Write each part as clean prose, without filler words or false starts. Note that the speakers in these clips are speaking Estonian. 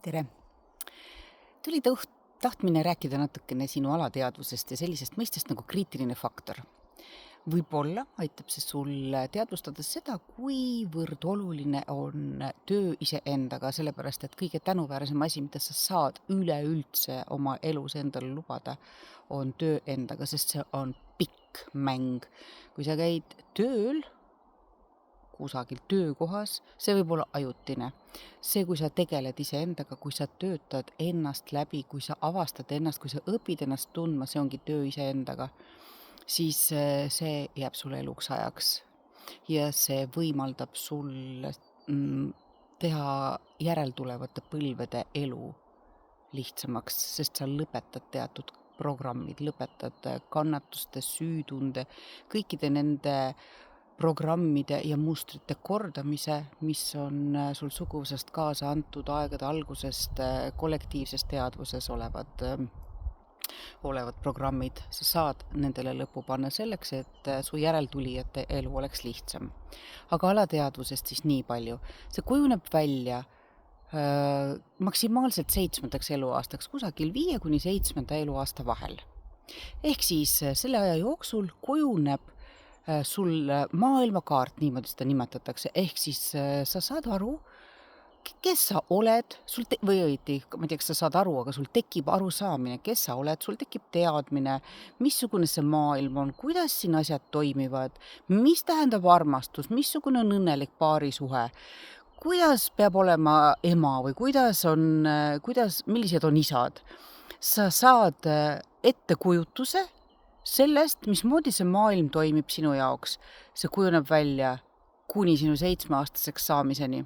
Tere! Tuli tahtmine rääkida natukene sinu alateadvusest ja sellisest mõistest nagu kriitiline faktor. Võib-olla aitab see sul teadvustada seda, kuivõrd oluline on töö iseendaga, sellepärast et kõige tänuväärsem asi, mida sa saad üleüldse oma elus endale lubada, on töö endaga, sest see on pikk mäng. Kui sa käid tööl, kusagil töökohas, see võib olla ajutine. See, kui sa tegeled iseendaga, kui sa töötad ennast läbi, kui sa avastad ennast, kui sa õpid ennast tundma, see ongi töö iseendaga, siis see jääb sulle eluks ajaks. Ja see võimaldab sul teha järeltulevate põlvede elu lihtsamaks, sest sa lõpetad teatud programmid, lõpetad kannatuste, süütunde, kõikide nende programmide ja mustrite kordamise, mis on sul suguvõsast kaasa antud aegade algusest kollektiivses teadvuses olevad programmid. Sa saad nendele lõpu panna selleks, et su järeltulijate elu oleks lihtsam. Aga alateadvusest siis nii palju. See kujuneb välja maksimaalselt 7. eluaastaks, kusagil 5–7. eluaasta vahel. Ehk siis selle aja jooksul kujuneb sul maailmakaart, niimoodi seda nimetatakse, ehk siis sa saad aru, kes sa oled, või õieti, ma ei tea, kas sa saad aru, aga sul tekib arusaamine, kes sa oled, sul tekib teadmine, missugune see maailm on, kuidas siin asjad toimivad, mis tähendab armastus, missugune on õnnelik paarisuhe, kuidas peab olema ema või millised on isad. Sa saad ettekujutuse sellest, mismoodi see maailm toimib sinu jaoks. See kujuneb välja kuni sinu 7-aastaseks saamiseni.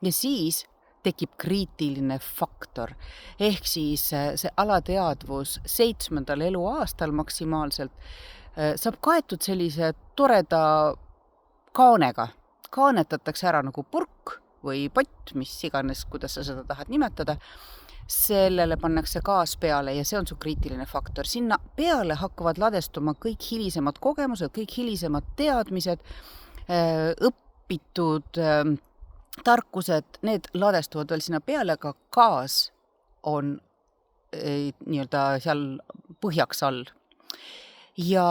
Ja siis tekib kriitiline faktor. Ehk siis see alateadvus 7. eluaastal maksimaalselt saab kaetud sellise toreda kaanega. Kaanetatakse ära nagu purk või pott, mis iganes, kuidas sa seda tahad nimetada. Sellele pannakse gaas peale ja see on su kriitiline faktor. Sinna peale hakkavad ladestuma kõik hilisemad kogemused, kõik hilisemad teadmised, õpitud tarkused, need ladestuvad veel sinna peale, aga gaas on nii-öelda seal põhjaks all. Ja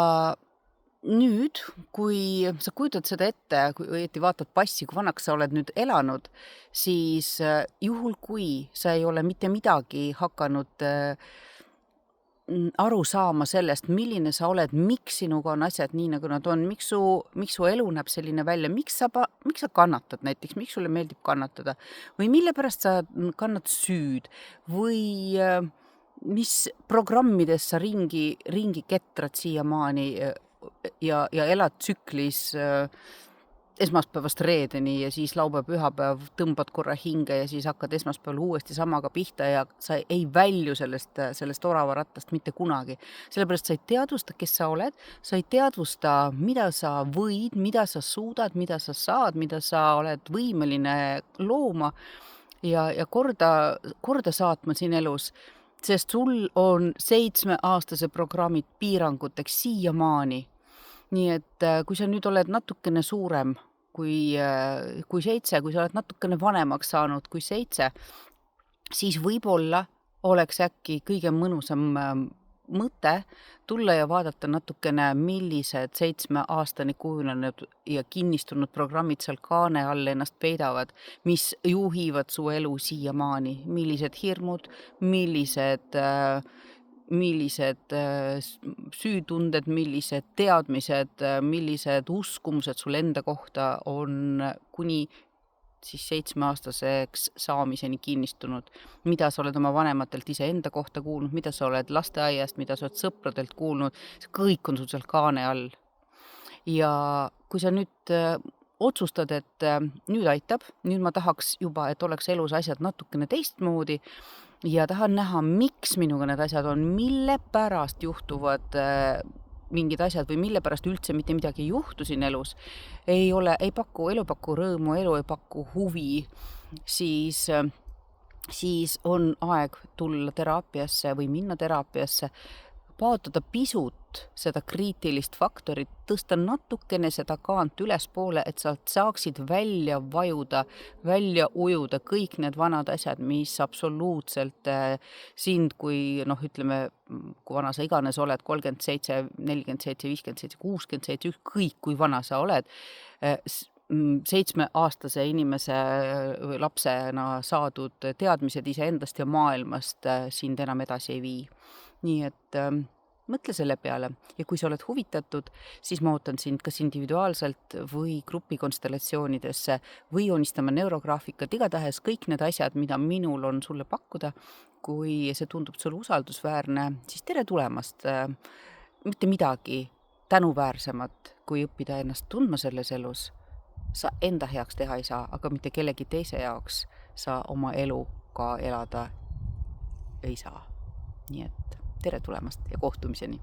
nüüd, kui sa kujutad seda ette, kui õieti vaatad passi, kui vanaks sa oled nüüd elanud, siis juhul, kui sa ei ole mitte midagi hakanud aru saama sellest, milline sa oled, miks sinuga on asjad nii, nagu nad on, miks su elu näeb selline välja, miks sa kannatad näiteks, miks sulle meeldib kannatada või mille pärast sa kannad süüd või mis programmides sa ringi ketrad siiamaani ja elad tsüklis esmaspäevast reedeni ja siis laupäev, pühapäev tõmbad korra hinge ja siis hakkad esmaspäeval uuesti samaga pihta ja sa ei välju sellest oravarattast mitte kunagi. Sellepärast sa ei teadvusta, kes sa oled, sa ei teadvusta, mida sa võid, mida sa suudad, mida sa saad, mida sa oled võimeline looma ja korda saatma siin elus. Sest sul on 7-aastase programmid piiranguteks siiamaani. Nii et kui sa nüüd oled natukene suurem kui 7, kui sa oled natukene vanemaks saanud kui 7, siis võib-olla oleks äkki kõige mõnusam mõte tulla ja vaadata natukene, millised 7-aastani kujunenud ja kinnistunud programmid seal kaane all ennast peidavad, mis juhivad su elu siiamaani, millised hirmud, millised süütunded, millised teadmised, millised uskumused sul enda kohta on kuni siis 7-aastaseks saamiseni kinnistunud, mida sa oled oma vanematelt iseenda kohta kuulnud, mida sa oled lasteaiast, mida sa oled sõpradelt kuulnud, see kõik on sul seal kaane all. Ja kui sa nüüd otsustad, et nüüd aitab, nüüd ma tahaks juba, et oleks elus asjad natukene teistmoodi ja tahan näha, miks minuga need asjad on, mille pärast juhtuvad mingid asjad või mille pärast üldse mitte midagi ei juhtu siin elus, elu ei paku rõõmu, elu ei paku huvi, siis on aeg tulla teraapiasse või minna teraapiasse paotada pisut seda kriitilist faktorit, tõsta natukene seda kaant ülespoole, et sa saaksid välja vajuda, välja ujuda kõik need vanad asjad, mis absoluutselt sind, kui ütleme, kui vana sa iganes oled, 37, 47, 57, 67, ükskõik kui vana sa oled, 7-aastase inimese või lapsena saadud teadmised iseendast ja maailmast sind enam edasi ei vii. Nii et mõtle selle peale ja kui sa oled huvitatud, siis ma ootan sind kas individuaalselt või grupikonstellatsioonidesse või joonistame neurograafikat, igatahes kõik need asjad, mida minul on sulle pakkuda, kui see tundub sulle usaldusväärne, siis tere tulemast. Mitte midagi tänuväärsemat, kui õppida ennast tundma selles elus, sa enda heaks teha ei saa, aga mitte kellegi teise jaoks sa oma elu ka elada ei saa. Nii et tere tulemast ja kohtumiseni!